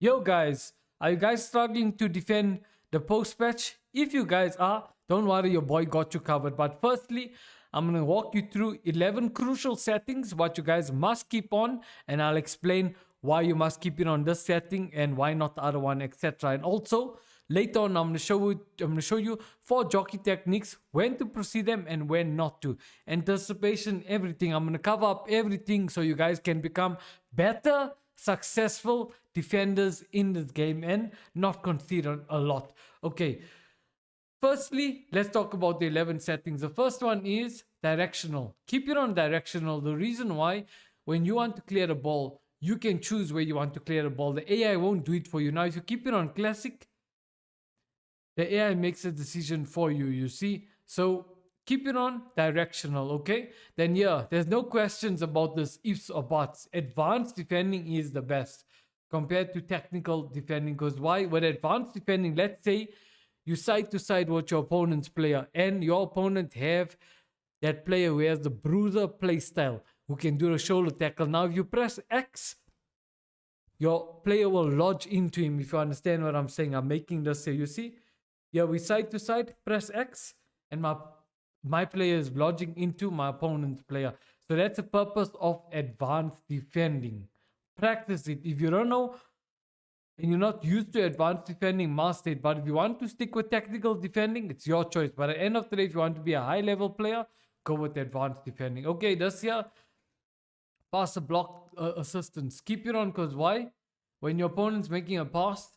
Yo guys, are you guys struggling to defend the post patch? If you guys are, don't worry, your boy got you covered. But firstly, I'm going to walk you through 11 crucial settings what you guys must keep on, and I'll explain why you must keep it on this setting and why not the other one, etc. And also later on I'm going to show you 4 jockey techniques, when to proceed them and when not to. Anticipation, everything. I'm going to cover up everything so you guys can become better, successful defenders in this game and not concede a lot. Okay, firstly, let's talk about the 11 settings. The first one is directional. Keep it on directional. The reason why, when you want to clear the ball, you can choose where you want to clear the ball. The AI won't do it for you. Now, if you keep it on classic, the AI makes a decision for you, you see. So keep it on directional, okay? Then yeah, there's no questions about this ifs or buts. Advanced defending is the best compared to technical defending. Because why? With advanced defending, let's say you side to side with your opponent's player and your opponent have that player who has the bruiser play style, who can do the shoulder tackle. Now if you press X, your player will lodge into him. If you understand what I'm saying, I'm making this here, you see. Yeah, we side to side, press X, and my player is lodging into my opponent's player. So that's the purpose of advanced defending. Practice it. If you don't know and you're not used to advanced defending, master it. But if you want to stick with technical defending, it's your choice. But at the end of the day, if you want to be a high level player, go with advanced defending. Okay, this here, pass a block assistance. Keep it on, because why? When your opponent's making a pass,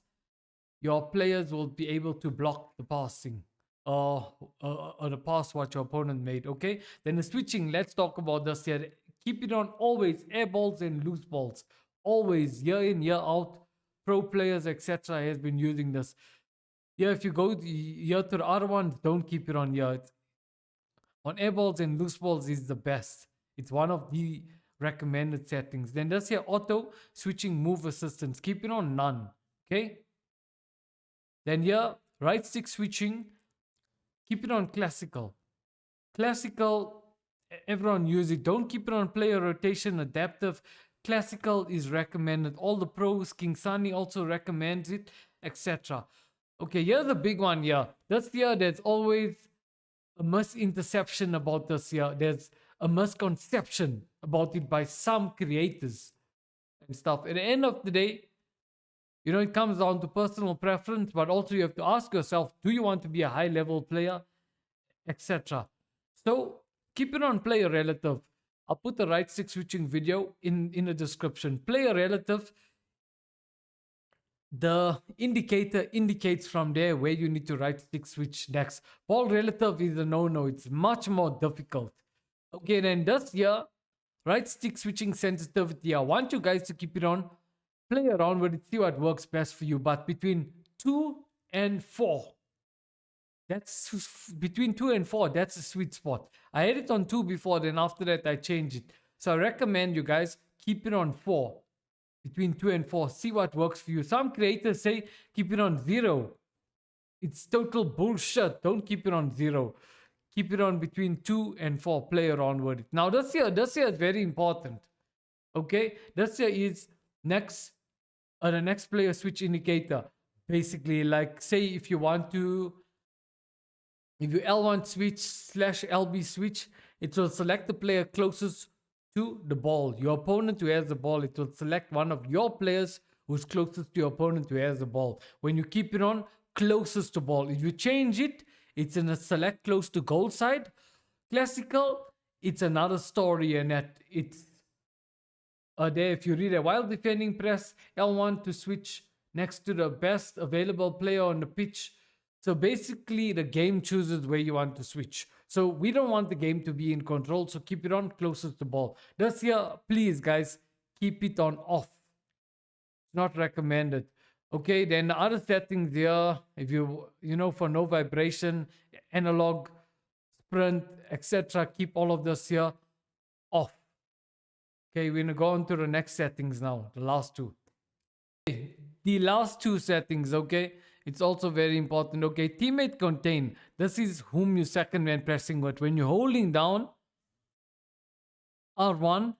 your players will be able to block the passing or the pass what your opponent made. Okay, then the switching, let's talk about this here. Keep it on always, air balls and loose balls, always, year in year out. Pro players, etc. has been using this. Yeah, if you go here to the other ones, don't keep it on here. On air balls and loose balls is the best. It's one of the recommended settings. Then this here, auto switching move assistance, keep it on none. Okay, then here, right stick switching, keep it on classical. Classical, everyone use it. Don't keep it on player rotation, adaptive. Classical is recommended. All the pros, King Sunny also recommends it, etc. Okay, here's the big one here. This year, there's always a misinterception about this here. There's a misconception about it by some creators and stuff. At the end of the day, you know, it comes down to personal preference, but also you have to ask yourself, do you want to be a high level player, etc. So keep it on player relative. I'll put the right stick switching video in the description. Player relative, the indicator indicates from there where you need to right stick switch next. Ball relative is a no-no. It's much more difficult. Okay, then this here, right stick switching sensitivity, I want you guys to keep it on. Play around with it, see what works best for you. But between 2 and 4, that's between 2 and 4, that's a sweet spot. I had it on 2 before, then after that I changed it. So I recommend you guys keep it on 4. Between 2 and 4, see what works for you. Some creators say keep it on 0. It's total bullshit. Don't keep it on 0. Keep it on between 2 and 4. Play around with it. Now this here is very important. Okay, this here is the next player switch indicator. Basically, like say if you L1 switch / LB switch, it will select the player closest to the ball. Your opponent who has the ball, it will select one of your players who's closest to your opponent who has the ball. When you keep it on closest to ball, if you change it, it's in a select close to goal side. Classical, it's another story, and that it's there. If you read it, while defending, press L1 to switch next to the best available player on the pitch. So basically, the game chooses where you want to switch. So we don't want the game to be in control, so keep it on closest to ball. This here, please guys, keep it on off. Not recommended. Okay, then the other settings here, if you know, for no vibration, analog, sprint, etc., keep all of this here off. Okay, we're gonna go on to the next settings now, the last two. The last two settings, okay, it's also very important. Okay, teammate contain. This is whom you second when pressing what. When you're holding down R1,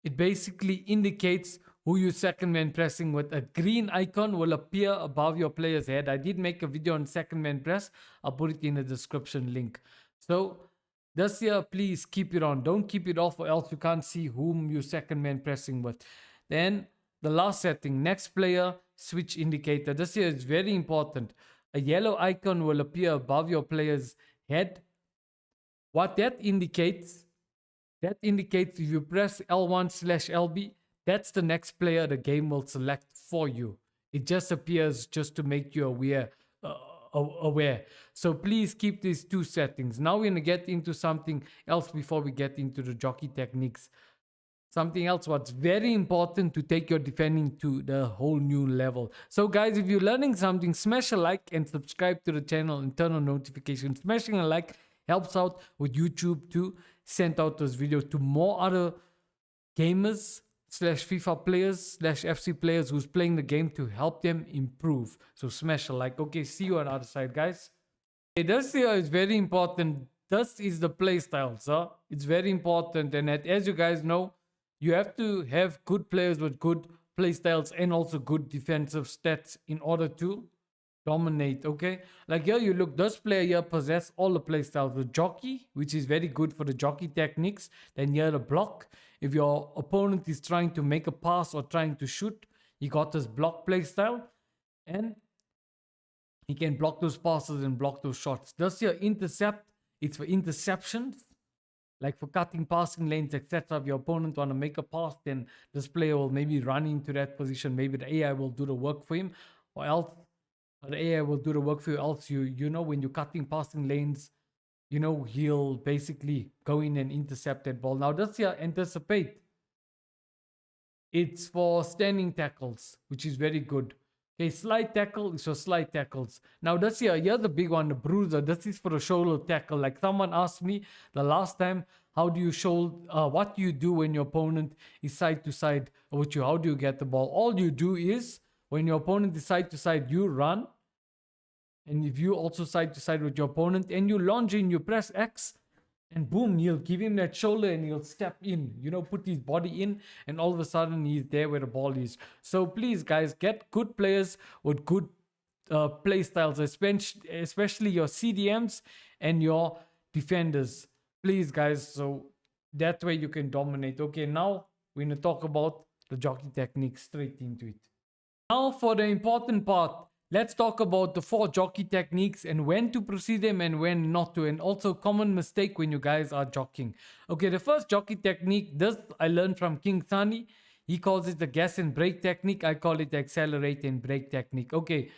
it basically indicates who you second man pressing with. A green icon will appear above your player's head. I did make a video on second man press. I'll put it in the description link. So this here, please keep it on. Don't keep it off or else you can't see whom you second man pressing with. Then the last setting, next player switch indicator. This here is very important. A yellow icon will appear above your player's head. What that indicates if you press L1/LB, that's the next player the game will select for you. It just appears just to make you aware. So please keep these two settings. Now we're going to get into something else before we get into the jockey techniques. Something else what's very important to take your defending to the whole new level. So guys, if you're learning something, smash a like and subscribe to the channel and turn on notifications. Smashing a like helps out with YouTube to send out those videos to more other gamers / FIFA players / FC players who's playing the game to help them improve. So smash a like. Okay, see you on the other side, guys. Okay, this here is very important. This is the play styles. It's very important, and as you guys know, you have to have good players with good play styles and also good defensive stats in order to dominate. Okay, like here you look, this player here possess all the play styles. The jockey, which is very good for the jockey techniques. Then here the block. If your opponent is trying to make a pass or trying to shoot, he got this block play style, and he can block those passes and block those shots. This here intercept, it's for interceptions, like for cutting passing lanes, etc. If your opponent want to make a pass, then this player will maybe run into that position. Maybe the AI will do the work for him, or else the AI will do the work for you. Else you know, when you're cutting passing lanes, you know, he'll basically go in and intercept that ball. Now this here, anticipate. It's for standing tackles, which is very good. Okay, slide tackle is for slide tackles. Now this here, here's the big one, the bruiser. This is for the shoulder tackle. Like someone asked me the last time, how do you what do you do when your opponent is side to side with you? How do you get the ball? All you do is, when your opponent is side to side, you run. And if you also side to side with your opponent and you lunge in, you press X, and boom, you'll give him that shoulder and he'll step in, you know, put his body in, and all of a sudden he's there where the ball is. So please guys, get good players with good play styles, especially your CDMs and your defenders. Please guys, so that way you can dominate. Okay, now we're going to talk about the jockey technique, straight into it. Now for the important part. Let's talk about the 4 jockey techniques and when to proceed them and when not to, and also common mistake when you guys are jockeying. Okay, the first jockey technique, this I learned from King Sunny. He calls it the gas and brake technique. I call it the accelerate and brake technique. Okay,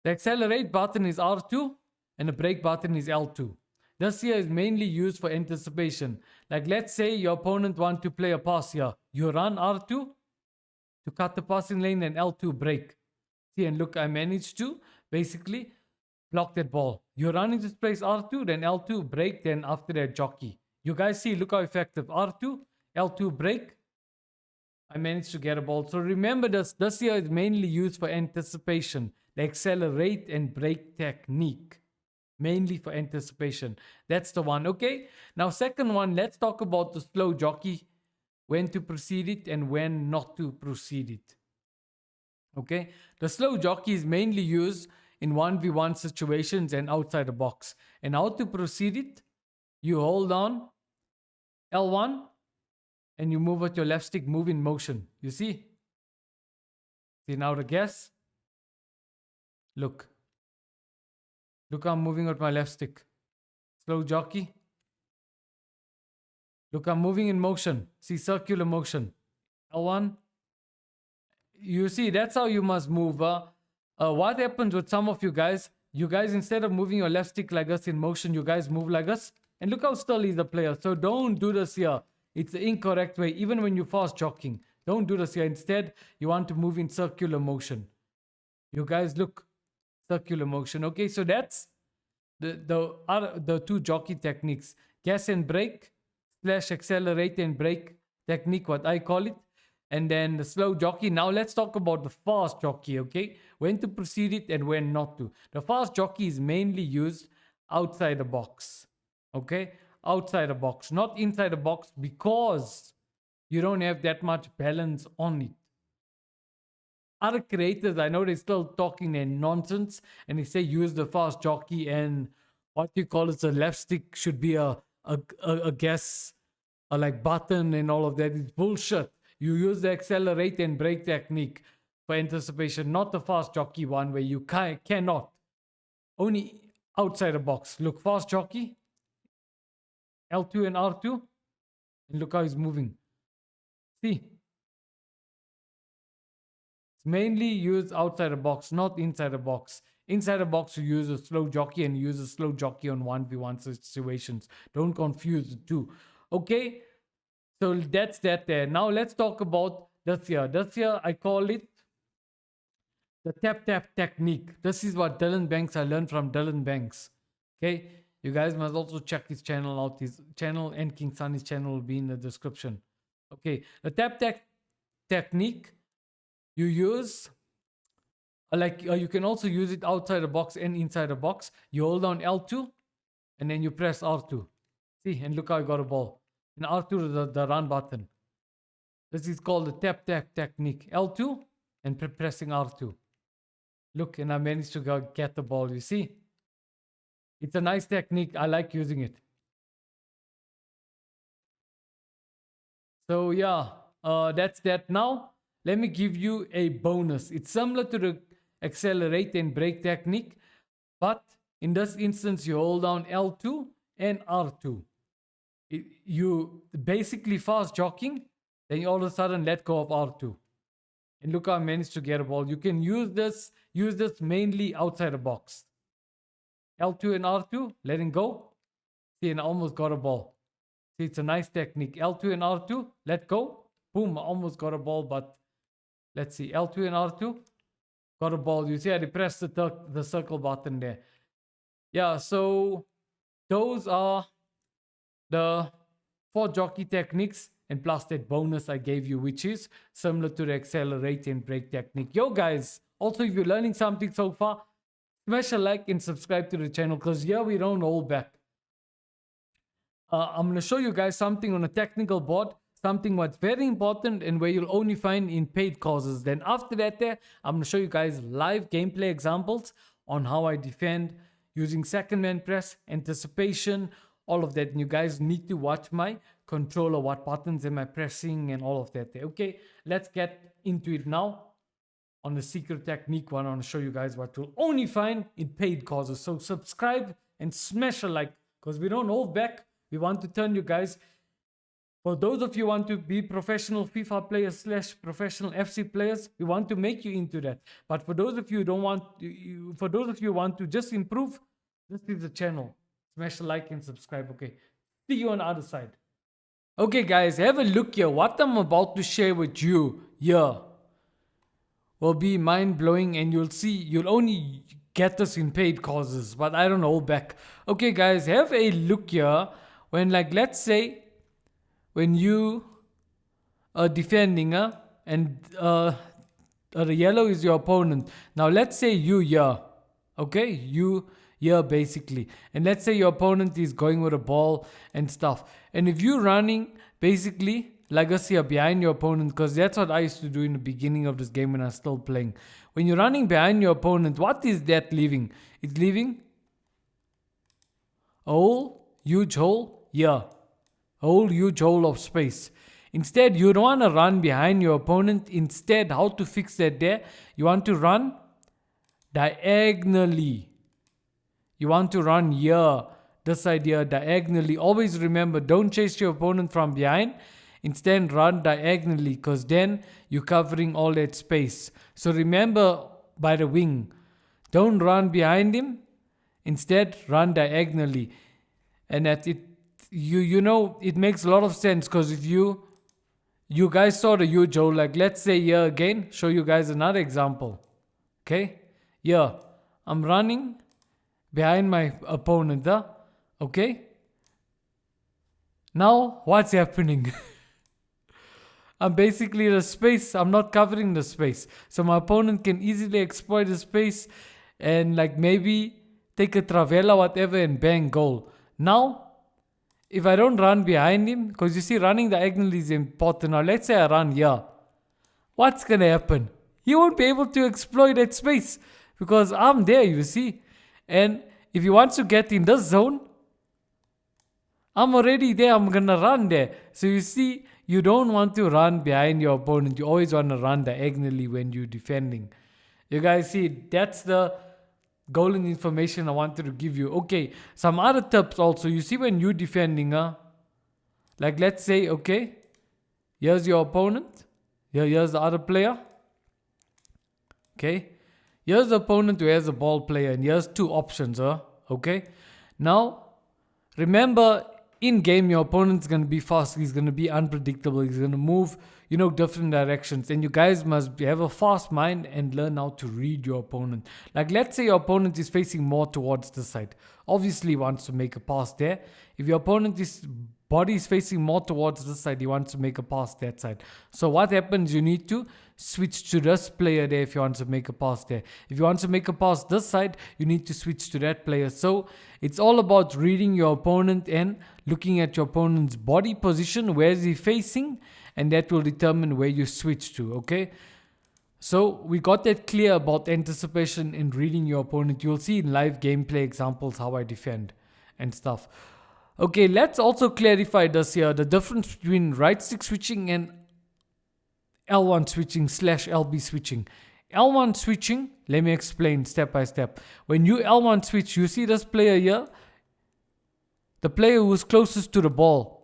the accelerate button is R2 and the brake button is L2. This here is mainly used for anticipation. Like let's say your opponent wants to play a pass here. You run R2 to cut the passing lane and L2 brake. And look, I managed to basically block that ball. You run into space R2, then L2 brake, then after that jockey. You guys see, look how effective. R2, L2 brake. I managed to get a ball. So remember this here is mainly used for anticipation. The accelerate and brake technique. Mainly for anticipation. That's the one. Okay. Now second one, let's talk about the slow jockey. When to proceed it and when not to proceed it. Okay, the slow jockey is mainly used in 1v1 situations and outside the box. And how to proceed it? You hold on L1 and you move with your left stick, move in motion. You see? See now the gas? Look. Look how I'm moving with my left stick. Slow jockey. Look, I'm moving in motion. See, circular motion. L1. You see, that's how you must move. What happens with some of you guys instead of moving your left stick like us in motion, you guys move like us. And look how still he's the player. So don't do this here. It's the incorrect way. Even when you're fast jockeying, don't do this here. Instead, you want to move in circular motion. You guys look, circular motion. Okay, so that's the 2 jockey techniques. Gas and brake / accelerate and brake technique, what I call it. And then the slow jockey. Now let's talk about the fast jockey, okay? When to proceed it and when not to. The fast jockey is mainly used outside the box, okay? Outside the box, not inside the box, because You don't have that much balance on it. Other creators, I know they're still talking their nonsense, and they say use the fast jockey and what you call it, a left stick should be a gas, a like button and all of that. It's bullshit. You use the accelerate and brake technique for anticipation, not the fast jockey one where you cannot. Only outside the box. Look, fast jockey, L2 and R2, and look how he's moving. See? It's mainly used outside the box, not inside the box. Inside the box, you use a slow jockey and you use a slow jockey on 1v1 situations. Don't confuse the two. Okay? So that's that there. Now let's talk about this here. This here, I call it the tap technique. This is what Dylan Banks, I learned from Dylan Banks. Okay? You guys must also check his channel out. His channel and King Sunny's channel will be in the description. Okay, the tap technique you use, you can also use it outside the box and inside the box. You hold down L2 and then you press R2. See, and look how I got a ball. And R2 the run button. This is called the tap technique. L2 and pressing R2. Look, and I managed to get the ball. You see? It's a nice technique. I like using it. So yeah, that's that. Now, let me give you a bonus. It's similar to the accelerate and brake technique, but in this instance, you hold down L2 and R2. You basically fast jockeying, then you all of a sudden let go of R2. And look how I managed to get a ball. You can use this mainly outside the box. L2 and R2, letting go. See, and I almost got a ball. See, it's a nice technique. L2 and R2, let go. Boom, I almost got a ball, but let's see. L2 and R2, got a ball. You see, I depressed the circle button there. Yeah, so those are the 4 jockey techniques and plus that bonus I gave you, which is similar to the accelerate and brake technique. Yo, guys, also if you're learning something so far, smash a like and subscribe to the channel because here we don't hold back. I'm going to show you guys something on a technical board, something what's very important and where you'll only find in paid courses. Then after that I'm going to show you guys live gameplay examples on how I defend using second man press, anticipation, all of that. And you guys need to watch my controller, what buttons am I pressing and all of that there. Okay, let's get into it now. On the secret technique one, I want to show you guys what you'll only find in paid courses. So subscribe and smash a like because we don't hold back. We want to turn you guys, for those of you who want to be professional FIFA players / professional FC players, we want to make you into that. But for those of you who don't want, for those of you who want to just improve, this is the channel. Smash a like and subscribe. Okay, see you on the other side. Okay, guys, have a look here. What I'm about to share with you here will be mind-blowing, and you'll see, you'll only get this in paid courses, but I don't hold back. Okay, guys, have a look here. When, like, let's say, when you are defending, and the yellow is your opponent. Now, let's say you here, okay? You here, basically. And let's say your opponent is going with a ball and stuff. And if you're running, basically, like us here, behind your opponent, because that's what I used to do in the beginning of this game when I was still playing. When you're running behind your opponent, what is that leaving? It's leaving a hole, huge hole, here. A whole huge hole of space. Instead, you don't want to run behind your opponent. Instead, how to fix that there? You want to run diagonally. You want to run here, this side here, diagonally. Always remember, don't chase your opponent from behind. Instead, run diagonally because then you're covering all that space. So remember, by the wing, don't run behind him. Instead, run diagonally. And that you know, it makes a lot of sense because if you guys saw the huge hole, like let's say here again, show you guys another example. Okay, here I'm running behind my opponent, okay? Now what's happening? I'm basically the space, I'm not covering the space, so my opponent can easily exploit the space and like maybe take a travella, whatever, and bang, goal. Now if I don't run behind him, because you see running diagonally is important. Now let's say I run here. What's going to happen? He won't be able to exploit that space because I'm there, you see. And if he wants to get in this zone, I'm already there. I'm going to run there. So you see, you don't want to run behind your opponent. You always want to run diagonally when you're defending. You guys see, that's the golden information I wanted to give you. Okay, some other tips also. You see when you're defending, like let's say, okay, here's your opponent. Here's the other player. Okay, here's the opponent who has a ball player, and here's two options. Okay, now remember, in game your opponent's gonna be fast. He's gonna be unpredictable. He's gonna move, different directions. And you guys must have a fast mind and learn how to read your opponent. Like let's say your opponent is facing more towards the side. Obviously, he wants to make a pass there. If your opponent's body is facing more towards this side, he wants to make a pass that side. So what happens? You need to switch to this player there if you want to make a pass there. If you want to make a pass this side, you need to switch to that player. So it's all about reading your opponent and looking at your opponent's body position. Where is he facing? And that will determine where you switch to, okay? So we got that clear about anticipation and reading your opponent. You'll see in live gameplay examples how I defend and stuff. Okay, let's also clarify this here. The difference between right stick switching and L1 switching / LB switching. L1 switching, let me explain step by step. When you L1 switch, you see this player here? The player who's closest to the ball,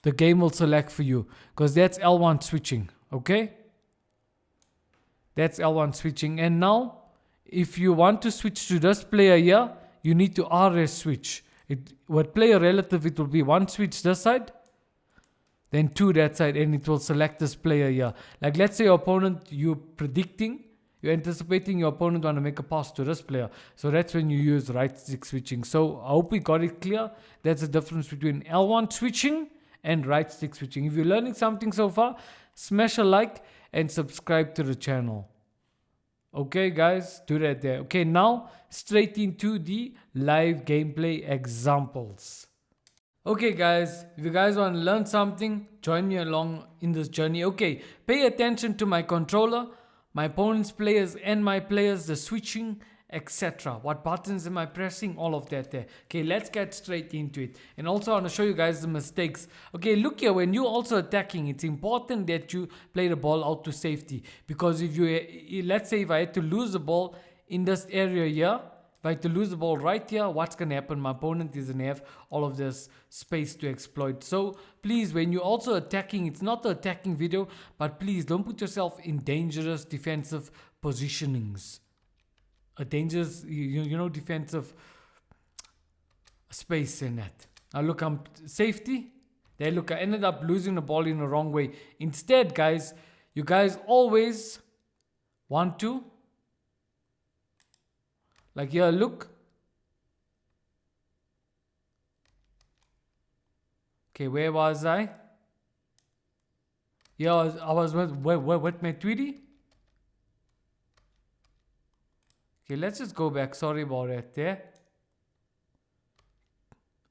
the game will select for you, because that's L1 switching, okay? That's L1 switching. And now, if you want to switch to this player here, you need to RS switch. With player relative, it will be one switch this side, then two that side, and it will select this player here. Like let's say your opponent, you're anticipating your opponent want to make a pass to this player. So that's when you use right stick switching. So I hope we got it clear. That's the difference between L1 switching and right stick switching. If you're learning something so far, smash a like and subscribe to the channel. Okay guys, do that there. Okay, now straight into the live gameplay examples. Okay guys, if you guys want to learn something, join me along in this journey. Okay, pay attention to my controller, my opponent's players and my players, the switching, etc. What buttons am I pressing? All of that there. Okay, let's get straight into it. And also I want to show you guys the mistakes. Okay, look here, when you're also attacking, it's important that you play the ball out to safety. Because if you, let's say if I had to lose the ball in this area here, if I had to lose the ball right here, what's going to happen? My opponent is going to have all of this space to exploit. So please, when you're also attacking, it's not the attacking video, but please don't put yourself in dangerous defensive positionings. A dangerous, defensive space in that. Now look, I'm safety. There, look, I ended up losing the ball in the wrong way. Instead, guys, you guys always want to, like here, look. Okay, where was I? Yeah, I was with my Tweety. Okay, let's just go back. Sorry about that there.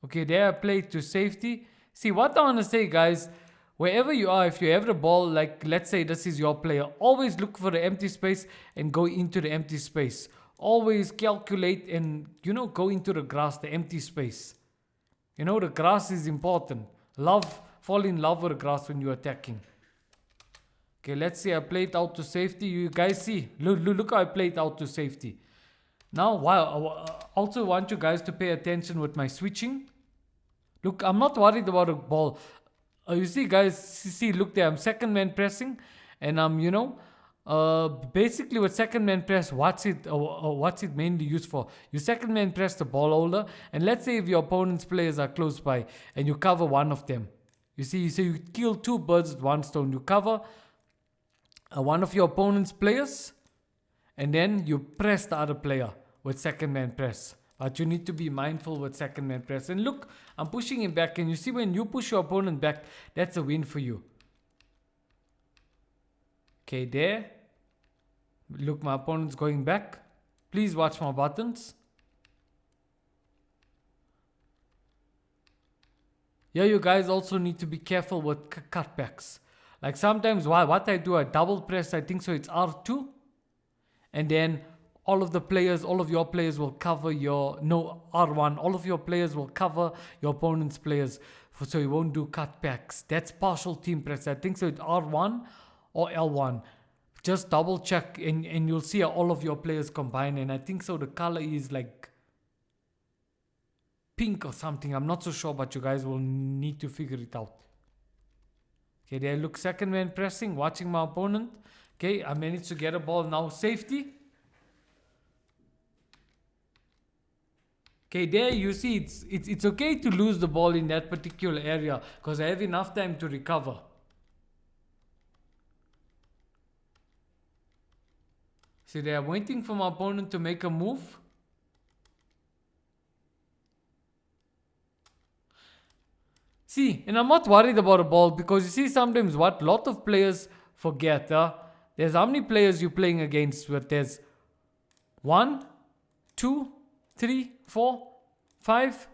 Okay, there I played to safety. See, what I want to say, guys, wherever you are, if you have the ball, like let's say this is your player, always look for the empty space and go into the empty space. Always calculate and, go into the grass, the empty space. The grass is important. Fall in love with the grass when you're attacking. Okay, let's say I played out to safety. You guys see, look how I played out to safety. Now, I also want you guys to pay attention with my switching. Look, I'm not worried about the ball. You see, guys, see, look there. I'm second man pressing, and I'm, basically with second man press, what's it mainly used for? You second man press the ball holder, and let's say if your opponent's players are close by, and you cover one of them. You see, so you kill two birds with one stone. You cover one of your opponent's players, and then you press the other player with second man press. But you need to be mindful with second man press. And look, I'm pushing him back, and you see when you push your opponent back, that's a win for you. Okay, there. Look, my opponent's going back. Please watch my buttons. Here you guys also need to be careful with cutbacks. Like sometimes what I do, I double press, I think so it's R2. And then all of your players will cover your, no, R1. All of your players will cover your opponent's players. So you won't do cutbacks. That's partial team press. I think so it's R1 or L1. Just double check and you'll see all of your players combine. And I think so the color is like pink or something. I'm not so sure, but you guys will need to figure it out. Okay, there look, second man pressing, watching my opponent. Okay, I managed to get a ball now, safety. Okay, there you see it's okay to lose the ball in that particular area because I have enough time to recover. See, they are waiting for my opponent to make a move. See, and I'm not worried about a ball because you see sometimes what a lot of players forget. There's how many players you're playing against with. There's 1, 2, 3, 4, 5,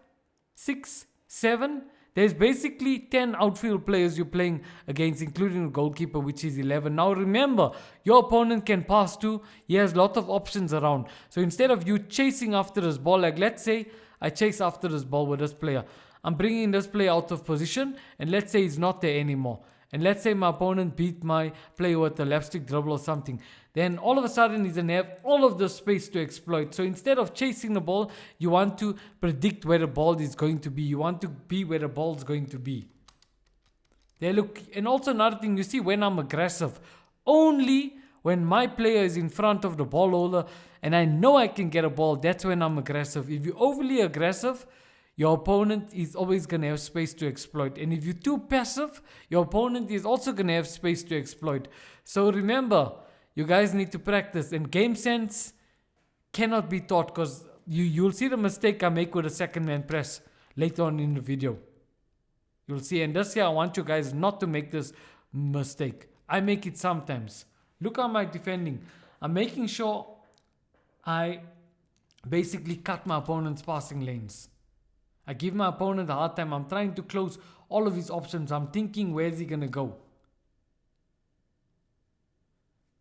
6, 7. There's basically 10 outfield players you're playing against, including the goalkeeper, which is 11. Now remember, your opponent can pass too. He has a lot of options around. So instead of you chasing after this ball, like let's say I chase after this ball with this player. I'm bringing this player out of position, and let's say he's not there anymore. And let's say my opponent beat my player with a left stick dribble or something. Then all of a sudden he's going to have all of the space to exploit. So instead of chasing the ball, you want to predict where the ball is going to be. You want to be where the ball is going to be. There look, and also another thing, you see when I'm aggressive, only when my player is in front of the ball holder and I know I can get a ball, that's when I'm aggressive. If you're overly aggressive, your opponent is always going to have space to exploit. And if you're too passive, your opponent is also going to have space to exploit. So remember, you guys need to practice. And game sense cannot be taught because you'll see the mistake I make with a second man press later on in the video. You'll see. And this year, I want you guys not to make this mistake. I make it sometimes. Look how I'm defending. I'm making sure I basically cut my opponent's passing lanes. I give my opponent a hard time. I'm trying to close all of his options. I'm thinking, where's he going to go?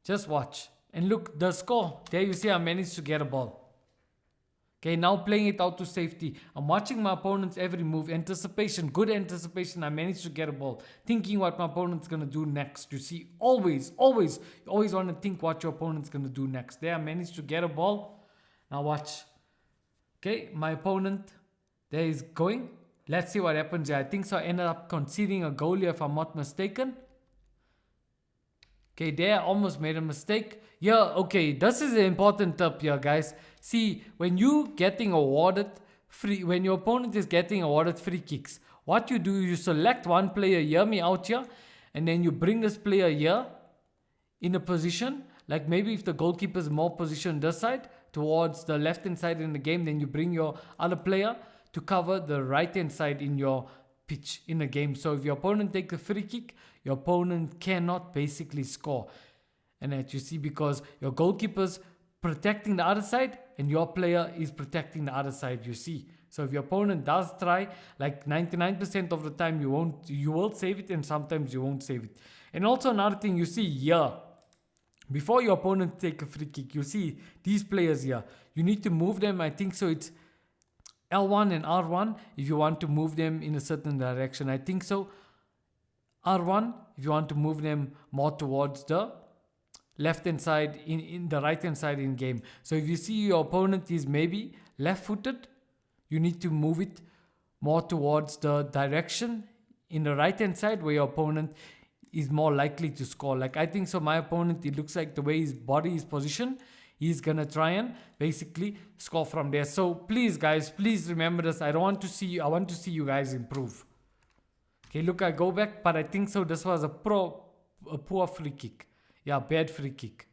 Just watch. And look, the score. There you see I managed to get a ball. Okay, now playing it out to safety. I'm watching my opponent's every move. Anticipation, good anticipation. I managed to get a ball. Thinking what my opponent's going to do next. You see, always want to think what your opponent's going to do next. There I managed to get a ball. Now watch. Okay, my opponent... there is going. Let's see what happens here. I think so I ended up conceding a goal here if I'm not mistaken. Okay, there I almost made a mistake. Yeah, okay, this is an important tip here, guys. See, when you getting awarded when your opponent is getting awarded free kicks, what you do, you select one player, hear me out here, and then you bring this player here in a position, like maybe if the goalkeeper is more positioned this side, towards the left hand side in the game, then you bring your other player to cover the right hand side in your pitch in the game. So if your opponent takes a free kick, your opponent cannot basically score. And that you see, because your goalkeeper's protecting the other side and your player is protecting the other side, you see. So if your opponent does try, like 99% of the time you will save it, and sometimes you won't save it. And also another thing you see here, before your opponent take a free kick, you see these players here. You need to move them. I think so it's L1 and R1 if you want to move them in a certain direction. I think so. R1 if you want to move them more towards the left hand side in the right hand side in game. So if you see your opponent is maybe left footed, you need to move it more towards the direction in the right hand side where your opponent is more likely to score. Like I think so my opponent, it looks like the way his body is positioned, he's gonna try and basically score from there. So please guys, please remember this. I want to see you guys improve. Okay, look, I go back, but I think so this was a poor free kick. Yeah, bad free kick.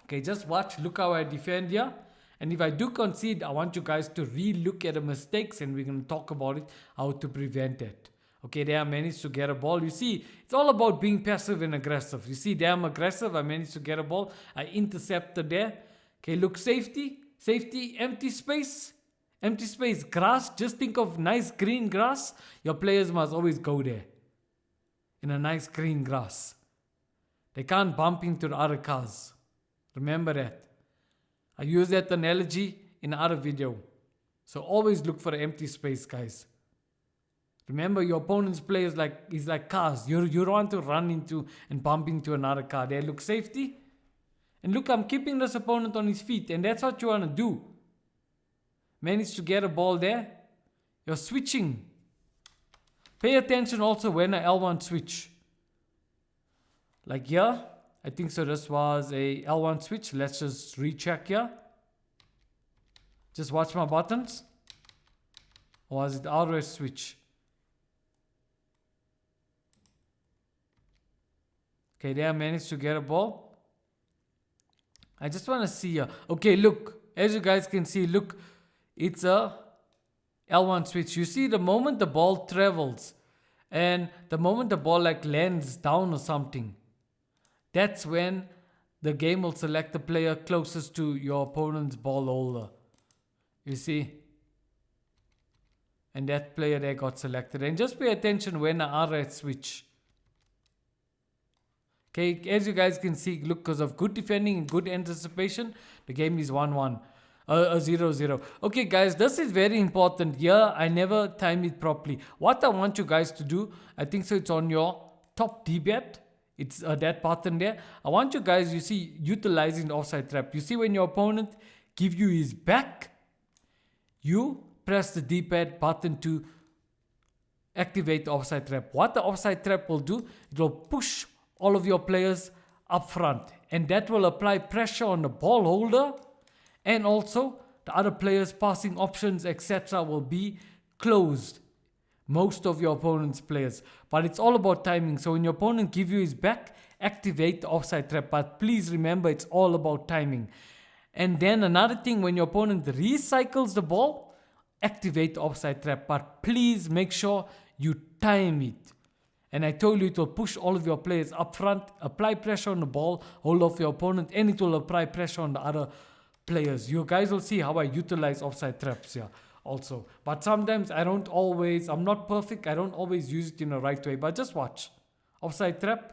Okay, just watch, look how I defend here. And if I do concede, I want you guys to re-look at the mistakes and we're going to talk about it, how to prevent it. Okay, there I managed to get a ball. You see, it's all about being passive and aggressive. You see, there I'm aggressive. I managed to get a ball. I intercepted there. Okay, look, safety, empty space. Empty space, grass, just think of nice green grass. Your players must always go there. In a nice green grass. They can't bump into the other cars. Remember that. I use that analogy in another video. So always look for an empty space, guys. Remember, your opponent's play is like cars. You don't want to run into and bump into another car. There, look, safety. And look, I'm keeping this opponent on his feet. And that's what you want to do. Manage to get a ball there. You're switching. Pay attention also when a L1 switch. Like here. I think so this was a L1 switch. Let's just recheck here. Just watch my buttons. Or was it RS switch? Okay, there I managed to get a ball. I just want to see here. Okay, look. As you guys can see, look. It's a L1 switch. You see, the moment the ball travels and the moment the ball like lands down or something, that's when the game will select the player closest to your opponent's ball holder. You see? And that player there got selected. And just pay attention when the RS switch. Okay, as you guys can see, look, because of good defending and good anticipation, the game is 1-1. 0-0. Okay, guys, this is very important. Here, I never time it properly. What I want you guys to do, I think so it's on your top D-bet. It's that button there. I want you guys, you see, utilizing the offside trap. You see when your opponent give you his back, you press the D-pad button to activate the offside trap. What the offside trap will do, it will push all of your players up front. And that will apply pressure on the ball holder. And also, the other players' passing options, etc. will be closed. Most of your opponent's players. But it's all about timing. So when your opponent gives you his back, activate the offside trap. But please remember, it's all about timing. And then another thing, when your opponent recycles the ball, activate the offside trap. But please make sure you time it. And I told you it will push all of your players up front, apply pressure on the ball, hold off your opponent, and it will apply pressure on the other players. You guys will see how I utilize offside traps here also. But sometimes I'm not perfect. I don't always use it in the right way. But just watch. Offside trap.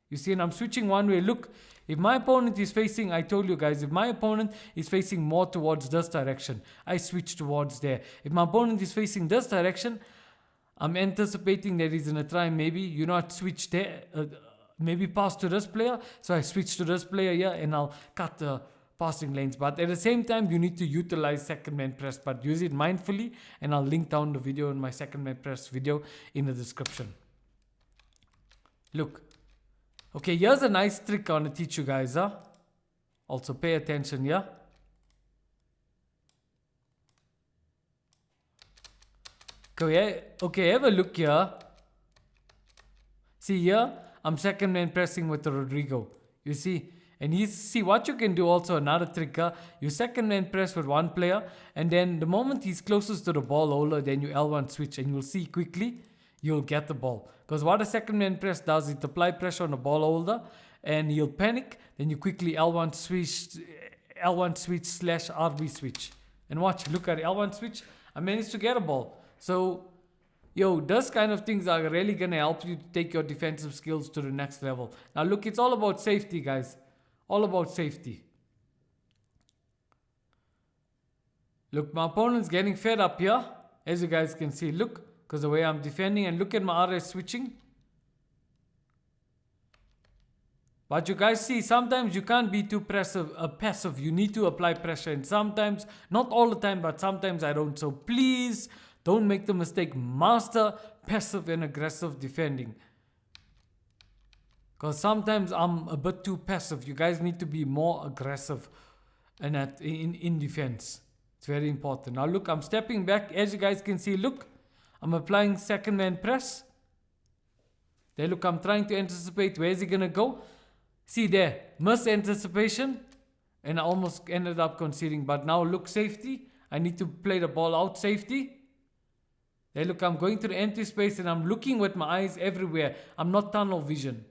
You see, and I'm switching one way. Look, if my opponent is facing, I told you guys, if my opponent is facing more towards this direction, I switch towards there. If my opponent is facing this direction, I'm anticipating that he's going to try maybe, switch there, maybe pass to this player. So I switch to this player here and I'll cut the passing lanes. But at the same time, you need to utilize second man press, but use it mindfully. And I'll link down the video in my second man press video in the description. Look. Okay, here's a nice trick I want to teach you guys. Also pay attention here. Okay, have a look here. See here, I'm second man pressing with the Rodrigo. You see, and see what you can do also, another trick. You second man press with one player, and then the moment he's closest to the ball holder, then you L1 switch, and you'll see quickly, you'll get the ball. Because what a second man press does, it apply pressure on the ball holder, and he'll panic, then you quickly L1 switch / RB switch. And watch, look at L1 switch, I managed to get a ball. So, those kind of things are really going to help you to take your defensive skills to the next level. Now look, it's all about safety, guys. All about safety. Look, my opponent's getting fed up here. As you guys can see, look. Because the way I'm defending, and look at my RS switching. But you guys see, sometimes you can't be too passive. You need to apply pressure. And sometimes, not all the time, but sometimes I don't. So please, don't make the mistake. Master passive and aggressive defending. Because sometimes I'm a bit too passive. You guys need to be more aggressive in defense. It's very important. Now look, I'm stepping back. As you guys can see, look. I'm applying second man press. There, look, I'm trying to anticipate where is he going to go. See there, missed anticipation. And I almost ended up conceding. But now look, safety. I need to play the ball out, safety. There, look, I'm going to the empty space and I'm looking with my eyes everywhere. I'm not tunnel vision.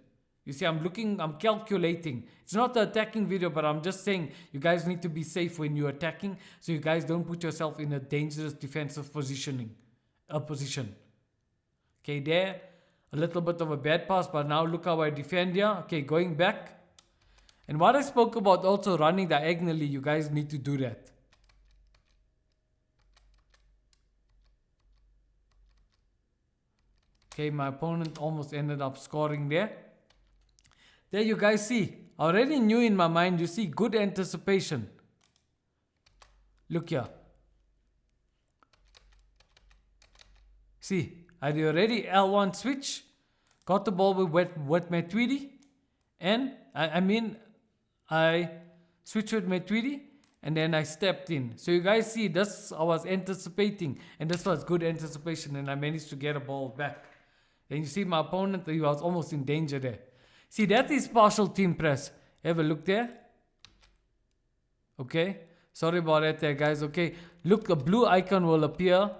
You see, I'm calculating. It's not the attacking video, but I'm just saying you guys need to be safe when you're attacking, so you guys don't put yourself in a dangerous defensive position. Okay, there, a little bit of a bad pass, but now look how I defend here. Okay, going back. And what I spoke about also running diagonally, you guys need to do that. Okay, my opponent almost ended up scoring there. There you guys see, I already knew in my mind, you see, good anticipation. Look here. See, I already L1 switch, got the ball with Matuidi, and I switched with Matuidi, and then I stepped in. So you guys see, this I was anticipating, and this was good anticipation, and I managed to get a ball back. And you see my opponent, he was almost in danger there. See, that is partial team press. Have a look there. Okay, sorry about that there, guys. Okay, look, the blue icon will appear.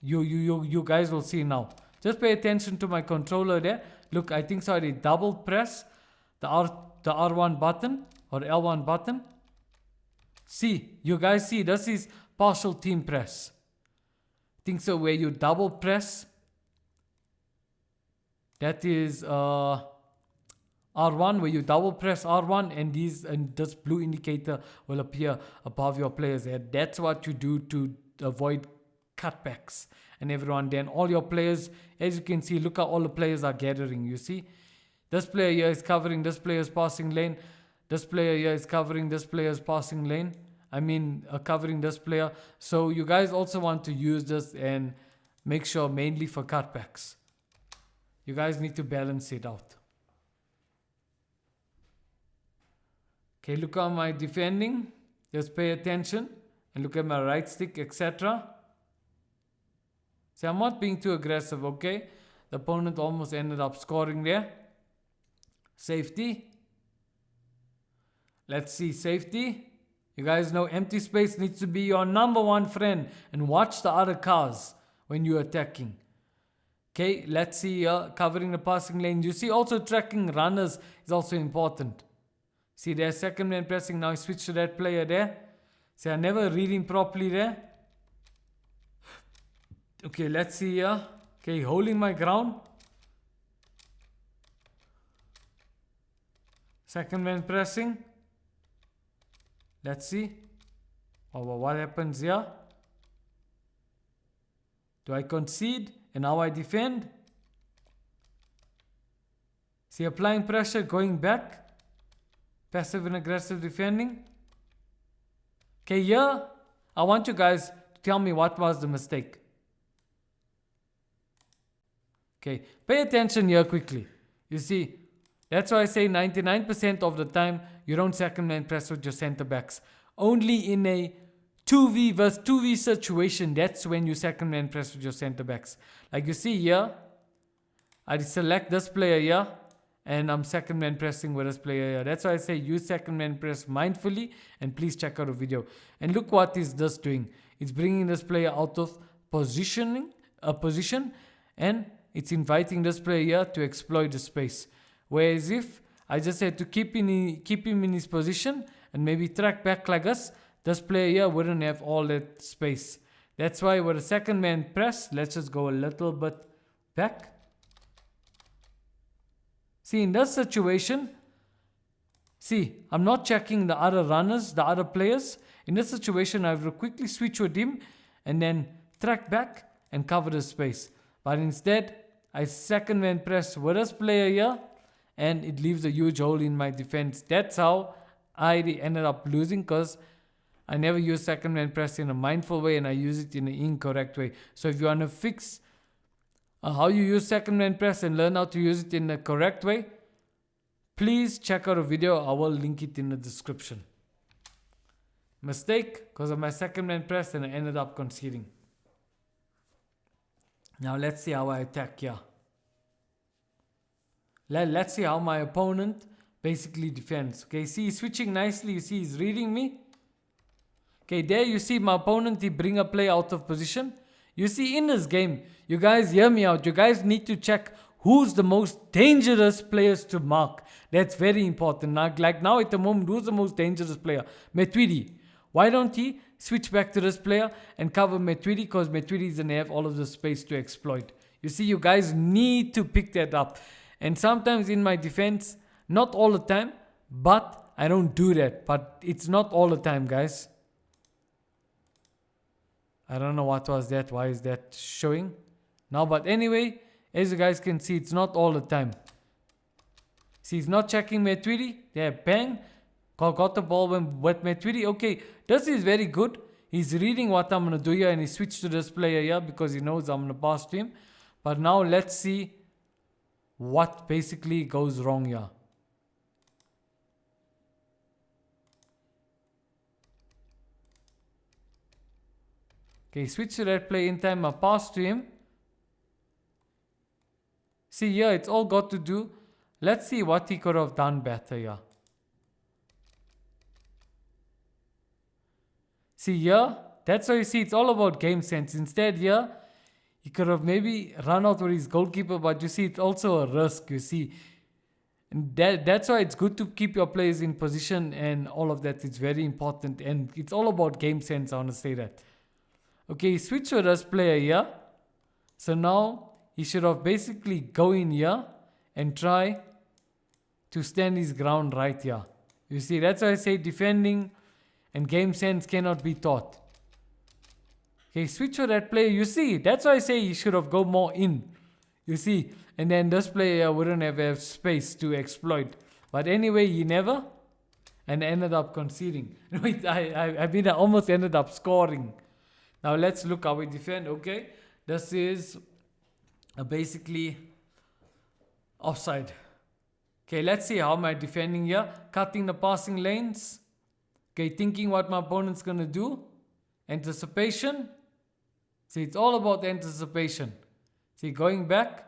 You guys will see now. Just pay attention to my controller there. Look, I think so I did double press the R1 button or L1 button. See, you guys see, this is partial team press. I think so, where you double press. That is R1, where you double press R1, and this blue indicator will appear above your players head. That's what you do to avoid cutbacks and everyone. Then all your players, as you can see, look how all the players are gathering. You see, this player here is covering this player's passing lane. This player here is covering this player's passing lane. Covering this player. So you guys also want to use this and make sure mainly for cutbacks. You guys need to balance it out. Okay, look at my defending. Just pay attention and look at my right stick, etc. See, I'm not being too aggressive, okay? The opponent almost ended up scoring there. Safety. Let's see, safety. You guys know empty space needs to be your number one friend, and watch the other cars when you're attacking. Okay, let's see, covering the passing lane. You see, also tracking runners is also important. See, there's second man pressing. Now I switch to that player there. See, I never read him properly there. Okay, let's see here. Okay, holding my ground. Second man pressing. Let's see. What happens here? Do I concede? And now I defend. See, applying pressure, going back. Passive and aggressive defending. Okay, here, I want you guys to tell me what was the mistake. Okay, pay attention here quickly. You see, that's why I say 99% of the time, you don't second man press with your center backs. Only in a 2v versus 2v situation, that's when you second man press with your center backs. Like you see here, I select this player here, and I'm second man pressing with this player here. That's why I say use second man press mindfully, and please check out the video. And look what is this doing. It's bringing this player out of position, and it's inviting this player here to exploit the space. Whereas if I just had to keep him in his position and maybe track back like this player here wouldn't have all that space. That's why with a second man press, let's just go a little bit back. See, in this situation, see, I'm not checking the other runners, the other players. In this situation, I will quickly switch with him and then track back and cover the space. But instead, I second man press with this player here, and it leaves a huge hole in my defense. That's how I ended up losing, because I never use second man press in a mindful way, and I use it in an incorrect way. So if you want to fix how you use second man press and learn how to use it in the correct way, please check out a video. I will link it in the description. Mistake because of my second man press, and I ended up conceding. Now let's see how I attack here. Let's see how my opponent basically defends. Okay, see, he's switching nicely. You see, he's reading me. Okay, there you see my opponent, he bring a play out of position. You see, in this game, you guys hear me out. You guys need to check who's the most dangerous players to mark. That's very important. Now, like now at the moment, who's the most dangerous player? Matuidi. Why don't he switch back to this player and cover Matuidi? Because Matuidi is going to have all of the space to exploit. You see, you guys need to pick that up. And sometimes in my defense, not all the time, but I don't do that. But it's not all the time, guys. I don't know what was that. Why is that showing? Now, but anyway, as you guys can see, it's not all the time. See, he's not checking Matuidi. There, bang. Got the ball with Matuidi. Okay, this is very good. He's reading what I'm going to do here and he switched to this player here because he knows I'm going to pass to him. But now let's see what basically goes wrong here. Okay, switch to that play in time. I pass to him. See here, it's all got to do. Let's see what he could have done better here. See here, that's how you see it's all about game sense. Instead here, he could have maybe run out with his goalkeeper, but you see it's also a risk, you see. And that's why it's good to keep your players in position and all of that. It's very important and it's all about game sense, I want to say that. Okay, switch to this player here. So now he should have basically go in here and try to stand his ground right here. You see, that's why I say defending and game sense cannot be taught. Okay, switch to that player. You see, that's why I say he should have go more in. You see, and then this player wouldn't have space to exploit. But anyway, he never, and ended up conceding. Wait, I mean, I almost ended up scoring. Now let's look how we defend. Okay, this is basically offside. Okay, let's see how am I defending here. Cutting the passing lanes. Okay, thinking what my opponent's going to do. Anticipation. See, it's all about anticipation. See, going back.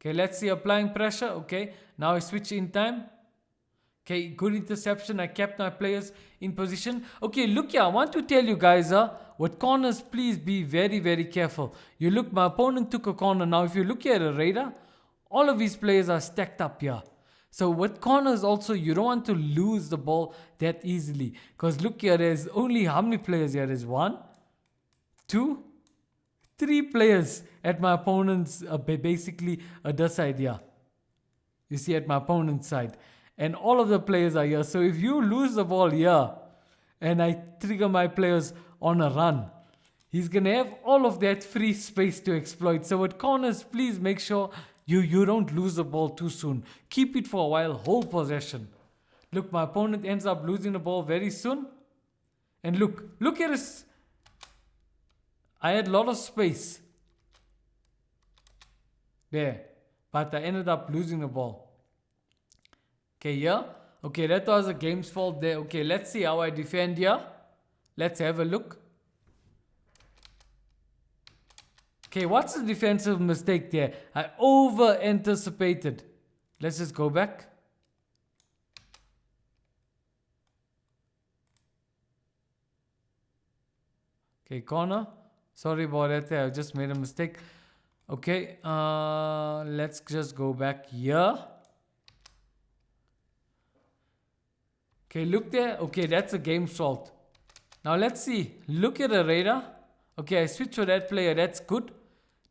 Okay, let's see, applying pressure. Okay, now I switch in time. Okay, good interception. I kept my players in position. Okay, look here. I want to tell you guys, with corners, please be very, very careful. You look, my opponent took a corner. Now, if you look here at the radar, all of these players are stacked up here. So with corners also, you don't want to lose the ball that easily. Because look here, there's only how many players here? There's 1, 2, 3 players at my opponent's, basically this side here. You see at my opponent's side. And all of the players are here. So if you lose the ball here, and I trigger my players on a run, he's going to have all of that free space to exploit. So with corners, please make sure you don't lose the ball too soon. Keep it for a while, hold possession. Look, my opponent ends up losing the ball very soon. And look at this. I had a lot of space there, but I ended up losing the ball. Okay, yeah. Okay, that was the game's fault there. Okay, let's see how I defend here. Let's have a look. Okay, what's the defensive mistake there? I over-anticipated. Let's just go back. Okay, corner. Sorry about that there. I just made a mistake. Okay, let's just go back here. Okay, look there. Okay, that's a game fault. Now let's see. Look at the radar. Okay, I switch to that player. That's good.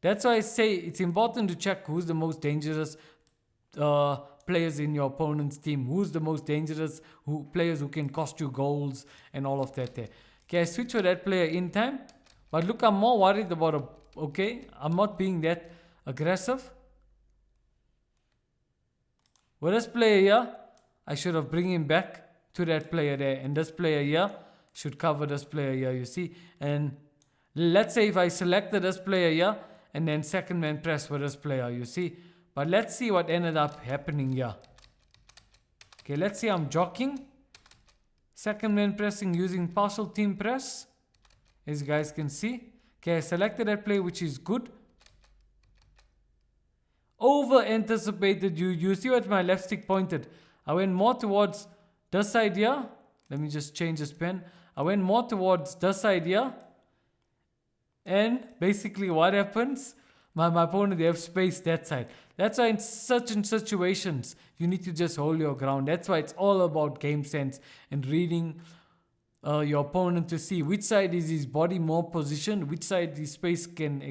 That's why I say it's important to check who's the most dangerous players in your opponent's team. Who's the most dangerous players who can cost you goals and all of that there. Okay, I switch to that player in time. But look, I'm more worried about okay, I'm not being that aggressive. With this player here, I should have bring him back to that player there. And this player here should cover this player here, you see. And let's say if I selected this player here, and then second man press for this player, you see. But let's see what ended up happening here. Okay, let's see, I'm jockeying. Second man pressing using partial team press. As you guys can see. Okay, I selected that play, which is good. Over anticipated. You see what my left stick pointed. I went more towards this side here. Let me just change this pen. I went more towards this side here. And basically what happens? my opponent, they have space that side. That's why in certain situations, you need to just hold your ground. That's why it's all about game sense and reading your opponent to see which side is his body more positioned, which side his space can,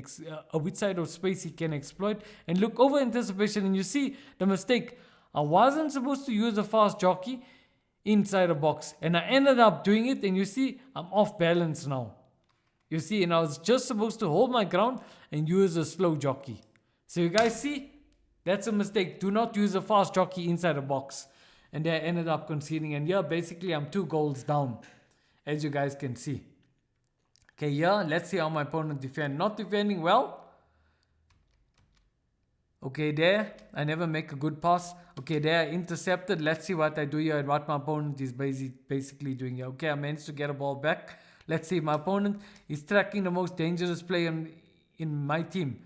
which side of space he can exploit. And look, over anticipation, and you see the mistake. I wasn't supposed to use a fast jockey inside a box, and I ended up doing it, and you see I'm off balance now. You see, and I was just supposed to hold my ground and use a slow jockey. So you guys see, that's a mistake. Do not use a fast jockey inside a box. And I ended up conceding, and yeah, basically I'm 2 goals down, as you guys can see. Okay, yeah, let's see how my opponent defend. Not defending well. Okay, there, I never make a good pass. Okay, there, intercepted. Let's see what I do here and what my opponent is basically doing here. Okay, I managed to get a ball back. Let's see, my opponent is tracking the most dangerous player in my team.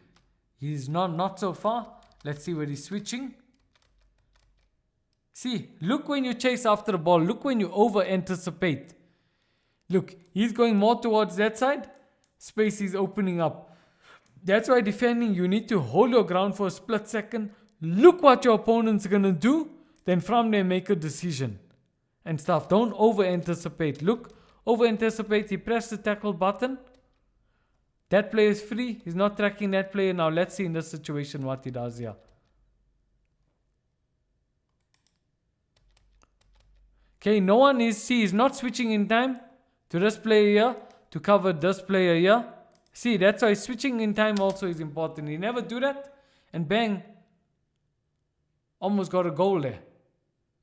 He's not so far. Let's see where he's switching. See, look when you chase after the ball. Look when you over-anticipate. Look, he's going more towards that side. Space is opening up. That's why defending, you need to hold your ground for a split second. Look what your opponent's going to do. Then from there, make a decision and stuff. Don't over-anticipate. Look, over-anticipate. He pressed the tackle button. That player is free. He's not tracking that player. Now let's see in this situation what he does here. Okay, no one is, see, he's not switching in time to this player here to cover this player here. See, that's why switching in time also is important. You never do that, and bang, almost got a goal there.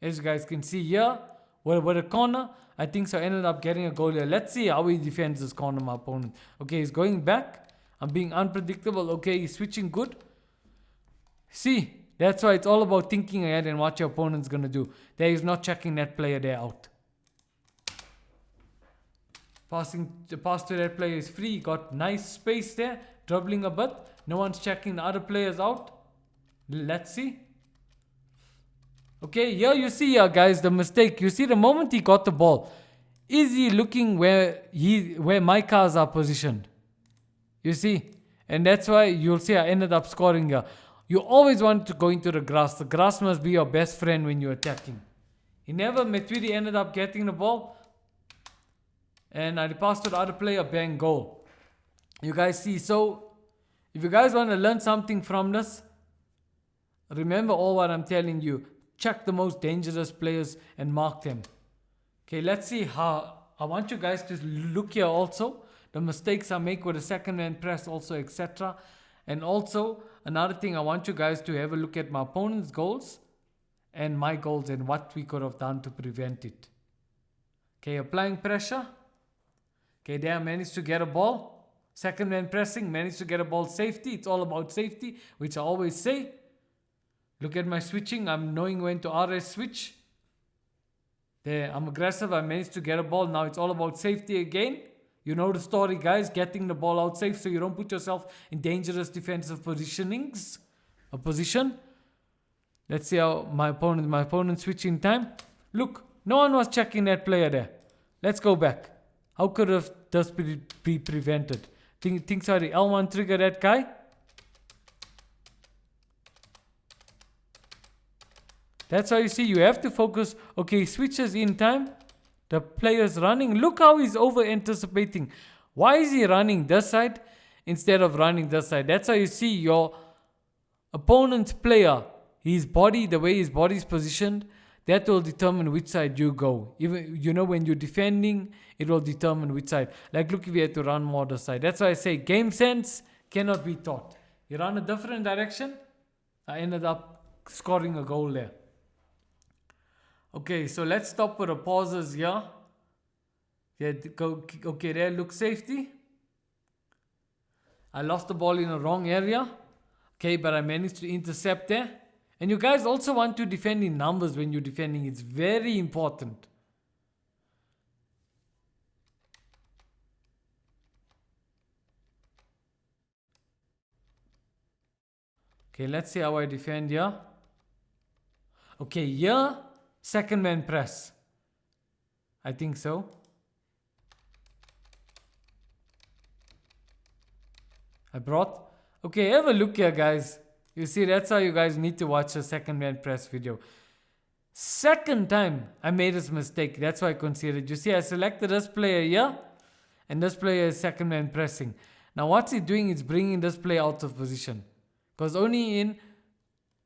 As you guys can see here, with a corner, I think so I ended up getting a goal here. Let's see how he defends this corner, my opponent. Okay, he's going back. I'm being unpredictable. Okay, he's switching good. See, that's why it's all about thinking ahead and what your opponent's going to do. There, he's not checking that player there out. The pass to that player is free. Got nice space there. Dribbling a bit. No one's checking the other players out. Let's see. Okay, here you see here, guys, the mistake. You see the moment he got the ball. Is he looking where my cars are positioned? You see? And that's why you'll see I ended up scoring here. You always want to go into the grass. The grass must be your best friend when you're attacking. He never, Matuidi ended up getting the ball. And I passed to the other player, bang, goal. You guys see, so if you guys want to learn something from this, remember all what I'm telling you. Check the most dangerous players and mark them. Okay, let's see how, I want you guys to look here also. The mistakes I make with the second man press also, etc. And also, another thing, I want you guys to have a look at my opponent's goals and my goals and what we could have done to prevent it. Okay, applying pressure. Okay, there I managed to get a ball. Second man pressing, managed to get a ball. Safety, it's all about safety, which I always say. Look at my switching, I'm knowing when to RS switch. There, I'm aggressive, I managed to get a ball. Now it's all about safety again. You know the story, guys, getting the ball out safe so you don't put yourself in dangerous defensive positionings. A position. Let's see how my opponent switching time. Look, no one was checking that player there. Let's go back. How could have this be prevented? Think sorry, L1 trigger that guy. That's how you see you have to focus. Okay, switches in time. The player's running. Look how he's over anticipating. Why is he running this side instead of running this side? That's how you see your opponent's player. His body, the way his body is positioned, that will determine which side you go. Even, you know, when you're defending, it will determine which side. Like, look, if you had to run more this side. That's why I say game sense cannot be taught. You run a different direction. I ended up scoring a goal there. Okay, so let's stop with the pauses here. Yeah, okay, there, look, safety. I lost the ball in the wrong area. Okay, but I managed to intercept there. And you guys also want to defend in numbers when you're defending. It's very important. Okay, let's see how I defend here. Okay, here, second man press. I think so. I brought. Okay, have a look here, guys. You see, that's how you guys need to watch the second man press video. Second time I made this mistake. That's why I conceded. You see, I selected this player here, and this player is second man pressing. Now, what's he doing? Is bringing this player out of position. Because only in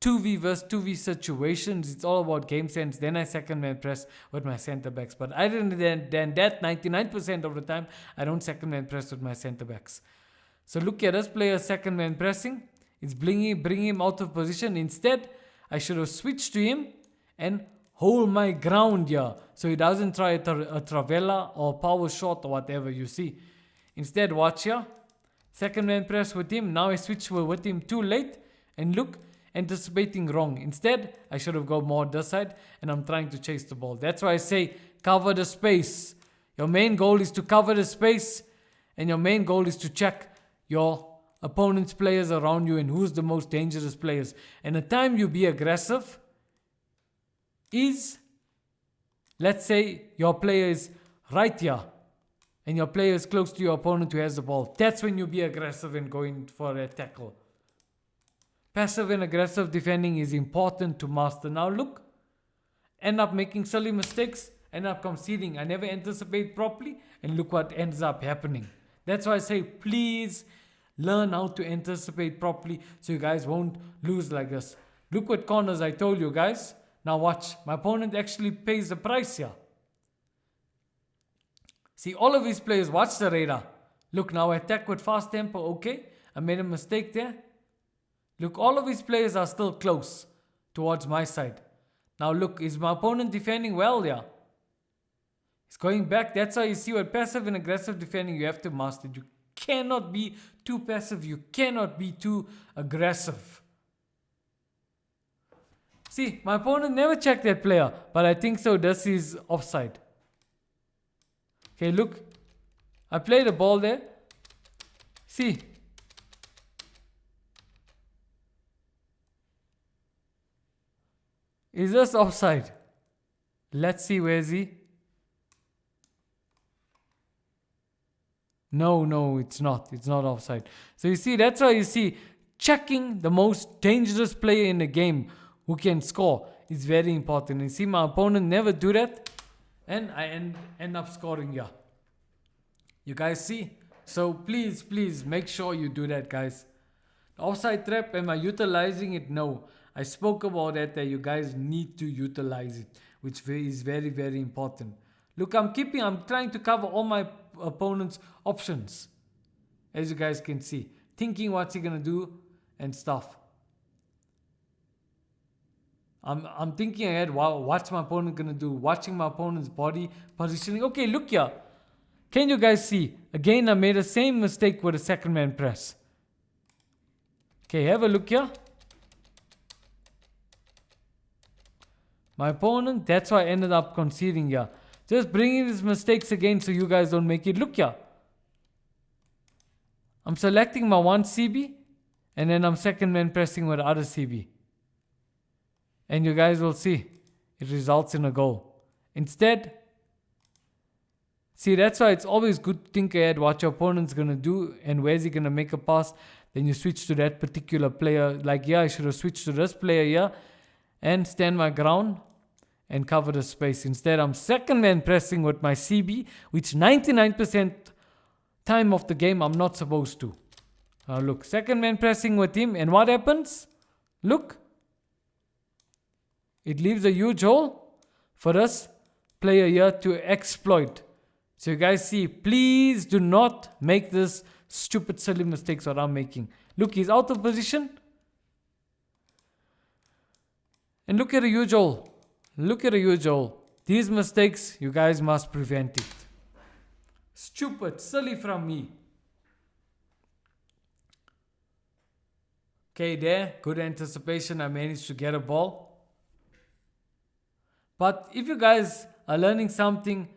2v versus 2v situations, it's all about game sense. Then I second man press with my center backs. But other than that, 99% of the time, I don't second man press with my center backs. So look at this player second man pressing. It's bringing him out of position. Instead, I should have switched to him and hold my ground here. So he doesn't try a travella or power shot or whatever you see. Instead, watch here. Second man press with him. Now I switch with him too late. And look, anticipating wrong. Instead, I should have gone more this side. And I'm trying to chase the ball. That's why I say cover the space. Your main goal is to cover the space. And your main goal is to check your opponent's players around you and who's the most dangerous players. And the time you be aggressive is, let's say your player is right here and your player is close to your opponent who has the ball. That's when you be aggressive and going for a tackle. Passive and aggressive defending is important to master. Now look, end up making silly mistakes, end up conceding. I never anticipate properly and look what ends up happening. That's why I say please learn how to anticipate properly so you guys won't lose like this. Look what corners I told you guys. Now watch, my opponent actually pays the price here. See, all of these players, watch the radar. Look, now I attack with fast tempo. Okay, I made a mistake there. Look, all of these players are still close towards my side. Now look, is my opponent defending well there? He's going back. That's how you see what passive and aggressive defending you have to master. You cannot be too passive. You cannot be too aggressive. See, my opponent never checked that player, but I think so. This is offside. Okay, look. I play the ball there. See. Is this offside? Let's see, where is he? No, it's not. It's not offside. So you see, that's why you see checking the most dangerous player in the game who can score is very important. You see, my opponent never do that, and I end up scoring here. You guys see? So please make sure you do that, guys. The offside trap, am I utilizing it? No. I spoke about that you guys need to utilize it, which is very, very important. Look, I'm trying to cover all my opponent's options, as you guys can see, thinking what's he gonna do and stuff. I'm thinking ahead, wow, what's my opponent gonna do, watching my opponent's body positioning. Okay, look here, can you guys see? Again, I made the same mistake with the second man press. Okay, have a look here. My opponent, that's why I ended up conceding here. Just bringing these mistakes again so you guys don't make it. Look here. I'm selecting my one CB and then I'm second man pressing with the other CB. And you guys will see it results in a goal. Instead, see, that's why it's always good to think ahead what your opponent's going to do and where's he going to make a pass. Then you switch to that particular player. Like, yeah, I should have switched to this player here and stand my ground and cover the space. Instead, I'm second man pressing with my CB, which 99% time of the game I'm not supposed to. Look, second man pressing with him, and what happens? Look, it leaves a huge hole for this player here to exploit. So you guys see, please do not make this stupid silly mistakes that I'm making. Look, he's out of position. And look at a huge hole. Look at a huge hole. These mistakes, you guys must prevent it. Stupid, silly from me. Okay, there, good anticipation. I managed to get a ball. But if you guys are learning something,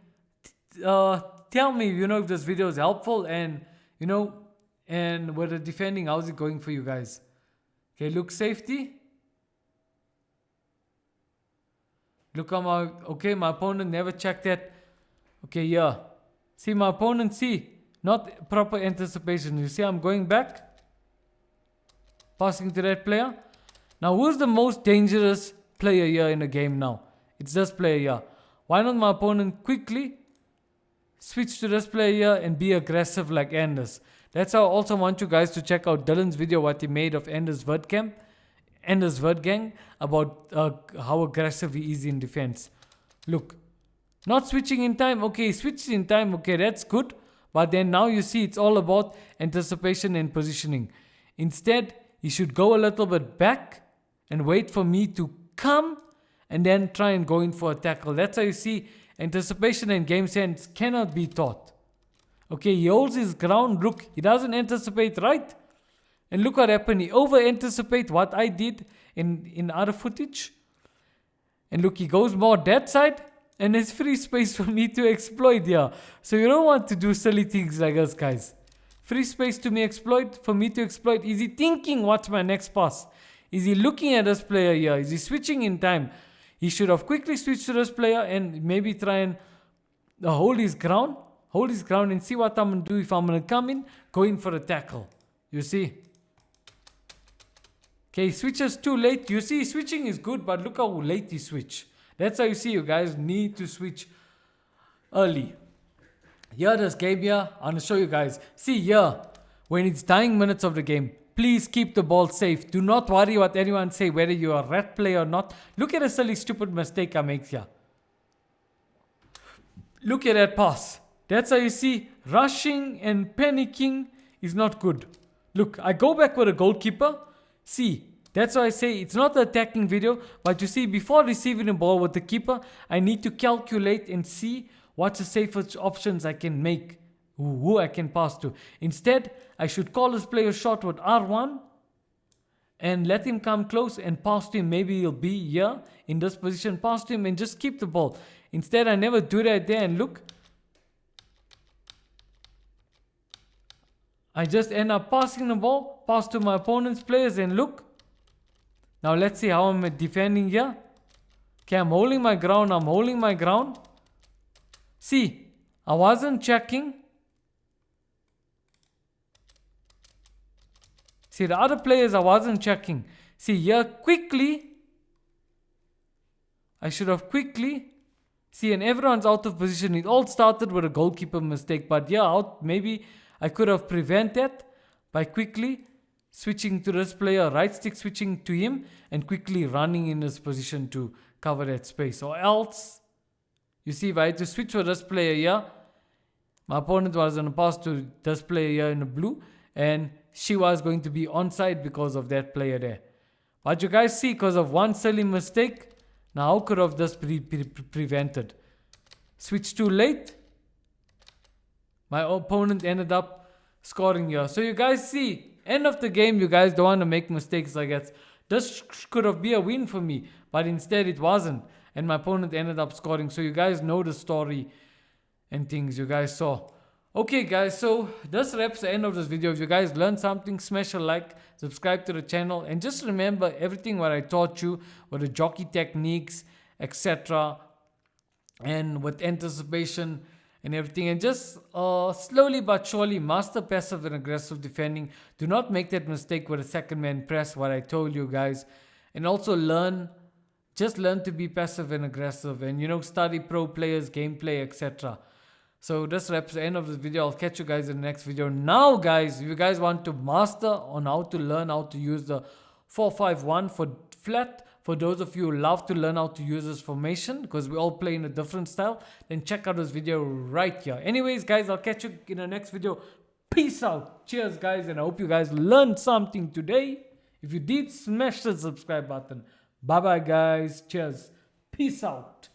tell me, if this video is helpful and, and with the defending, how's it going for you guys? Okay, look, safety. Look how my opponent never checked that. Okay, yeah. See, my opponent, not proper anticipation. You see, I'm going back. Passing to that player. Now, who's the most dangerous player here in the game now? It's this player here. Why not my opponent quickly switch to this player here and be aggressive like Anders? That's how I also want you guys to check out Dylan's video, what he made of Anders Wordgang, about how aggressive he is in defense. Look, not switching in time. Okay, switched in time. Okay, that's good. But then now you see it's all about anticipation and positioning. Instead, he should go a little bit back and wait for me to come and then try and go in for a tackle. That's how you see anticipation and game sense cannot be taught. Okay, he holds his ground. Look, he doesn't anticipate, right? And look what happened. He over-anticipate what I did in other footage. And look, he goes more that side. And there's free space for me to exploit here. So you don't want to do silly things like this, guys. Free space for me to exploit. Is he thinking what's my next pass? Is he looking at this player here? Is he switching in time? He should have quickly switched to this player and maybe try and hold his ground. Hold his ground and see what I'm going to do. If I'm going to come in, go in for a tackle. You see? Okay, he switches too late. You see, switching is good, but look how late he switched. That's how you see you guys need to switch early. Here, this game here, I'm going to show you guys. See here, when it's dying minutes of the game, please keep the ball safe. Do not worry what anyone say, whether you're a rat player or not. Look at a silly, stupid mistake I make here. Look at that pass. That's how you see rushing and panicking is not good. Look, I go back with a goalkeeper. See, that's why I say it's not an attacking video, but you see, before receiving the ball with the keeper, I need to calculate and see what's the safest options I can make, who I can pass to. Instead, I should call this player short with R1 and let him come close and pass to him. Maybe he'll be here in this position, pass to him and just keep the ball. Instead, I never do that there, and look, I just end up passing the ball, pass to my opponent's players, and look. Now let's see how I'm defending here. Okay, I'm holding my ground. See, I wasn't checking. See, the other players I wasn't checking. See, here quickly, I should have quickly. See, and everyone's out of position. It all started with a goalkeeper mistake. But yeah, maybe I could have prevented that by quickly switching to this player, right stick switching to him, and quickly running in his position to cover that space. Or else, you see, if I had to switch for this player here, my opponent was going to pass to this player here in the blue, and she was going to be onside because of that player there. But you guys see, because of one silly mistake, now how could have this prevented? Switch too late. My opponent ended up scoring here. So you guys see, end of the game, you guys don't want to make mistakes like that. This could have been a win for me, but instead it wasn't. And my opponent ended up scoring. So you guys know the story and things you guys saw. Okay guys, so this wraps the end of this video. If you guys learned something, smash a like, subscribe to the channel, and just remember everything what I taught you with the jockey techniques, etc. and with anticipation and everything, and just slowly but surely master passive and aggressive defending. Do not make that mistake with a second man press, what I told you guys. And also learn to be passive and aggressive, and study pro players, gameplay, etc. So this wraps the end of this video. I'll catch you guys in the next video. Now guys, if you guys want to master on how to learn how to use the 4-5-1 for flat, for those of you who love to learn how to use this formation, because we all play in a different style, then check out this video right here. Anyways guys, I'll catch you in the next video. Peace out. Cheers guys, and I hope you guys learned something today. If you did, smash the subscribe button. Bye bye guys. Cheers. Peace out.